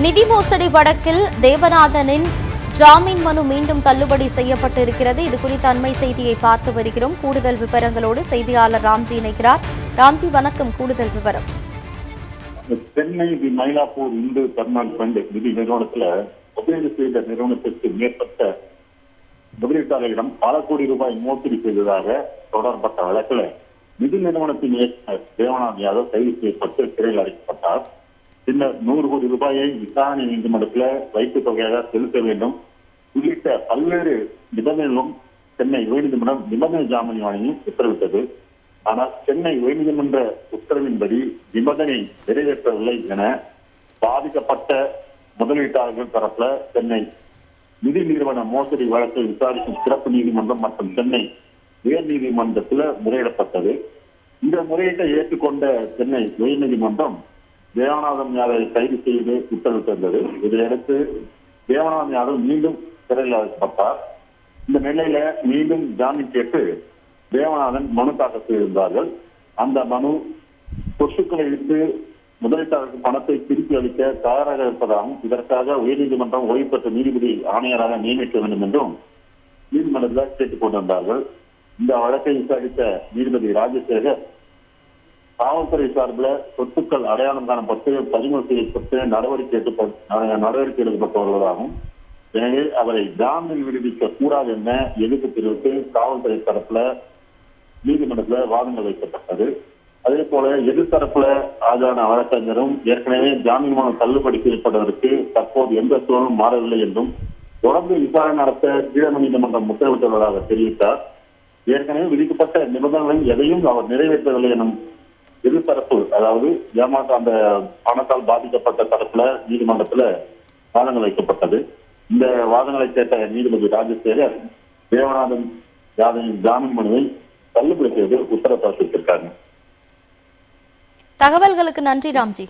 நிதி மோசடி வழக்கில் தேவநாதனின் ஜாமீன் மனு மீண்டும் தள்ளுபடி செய்யப்பட்டிருக்கிறது. இது குறித்த அண்மை செய்தியை பார்த்து வருகிறோம். கூடுதல் விவரங்களோடு செய்தியாளர் ராம்ஜி இணைக்கிறார். ராம்ஜி, வணக்கம். கூடுதல் விவரம். சென்னை மயிலாப்பூர் இந்து பெர்மனன்ட் ஃபண்ட் நிதி நிறுவனத்துல முதலீடு செய்த நிறுவனத்திற்கு மேற்பட்ட முதலீட்டாளர்களிடம் பல கோடி ரூபாய் மோசடி செய்ததாக தொடரப்பட்ட வழக்கில் நிதி நிறுவனத்தின் இயக்குநர் தேவநாத் யாதவ் கைது செய்யப்பட்டு சிறையில் அடைக்கப்பட்டார். பின்னர் 100 கோடி ரூபாயை விசாரணை நீதிமன்றத்தில் வைப்பு தொகையாக செலுத்த வேண்டும் உள்ளிட்ட பல்வேறு நிபந்தனைகளும் சென்னை உயர்நீதிமன்றம் நிபந்தனை ஜாமீன் வழங்கி உத்தரவிட்டது. ஆனால் சென்னை உயர்நீதிமன்ற உத்தரவின்படி நிபந்தனை நிறைவேற்றவில்லை என பாதிக்கப்பட்ட முதலீட்டாளர்கள் தரப்புல சென்னை நிதி நிறுவன மோசடி வழக்கை விசாரிக்கும் சிறப்பு நீதிமன்றம் மற்றும் சென்னை உயர் நீதிமன்றத்தில் முறையிடப்பட்டது. இந்த முறையீட்டை ஏற்றுக்கொண்ட சென்னை உயர்நீதிமன்றம் தேவநாதன் யாதவை கைது செய்து உத்தரவிட்டிருந்தது. இதையடுத்து தேவநாதன் யாதவ் மீண்டும் சிறையில் அடைக்கப்பட்டார். இந்த நிலையில மீண்டும் ஜாமீன் கேட்டு தேவநாதன் மனு தாக்கல் செய்திருந்தார்கள். அந்த மனு சொத்துக்களை இழுத்து முதலீட்டாளருக்கு பணத்தை திருப்பி அளிக்க தயாராக இருப்பதாகவும் இதற்காக உயர்நீதிமன்றம் ஓய்வு பெற்ற நீதிபதி ஆணையராக நியமிக்க வேண்டும் என்றும் நீதிமன்றத்தில் கேட்டுக் கொண்டிருந்தார்கள். இந்த வழக்கை விசாரித்த நீதிபதி ராஜசேகர் காவல்துறை சார்பில் சொத்துக்கள் அடையாளம் காணப்பட்டு பறிமுதல் செய்யப்பட்டு நடவடிக்கை எடுக்கப்பட்டு வருவதாகவும், எனவே அவரை ஜாமீன் விடுவிக்க கூடாது என எதிர்ப்பு தெரிவித்து காவல்துறை தரப்புல நீதிமன்றத்தில் வாதங்கள் வைக்கப்பட்டது. அதே போல எதிர்த்தரப்புல ஆஜரான வழக்கறிஞரும் ஏற்கனவே ஜாமீன் மனு தள்ளுபடி செய்யப்படுவதற்கு தற்போது எந்த சூழலும் மாறவில்லை என்றும் தொடர்ந்து விசாரணை நடத்த கீழமை நீதிமன்றம் உத்தரவிட்டுள்ளதாக தெரிவித்தார். ஏற்கனவே விதிக்கப்பட்ட நிபந்தனைகளை எதையும் அவர் நிறைவேற்றவில்லை எனும் எதிர்த்தரப்பு, அதாவது ஏமாற்ற அந்த பணத்தால் பாதிக்கப்பட்ட தரப்புல நீதிமன்றத்துல வாதங்கள் வைக்கப்பட்டது. இந்த வாதங்களை கேட்ட நீதிபதி ராஜசேகர் தேவநாதன் யாதவின் ஜாமீன் மனுவை தள்ளுபடி செய்து உத்தரவு பிறப்பித்திருக்காங்க. தகவல்களுக்கு நன்றி ராம்ஜி.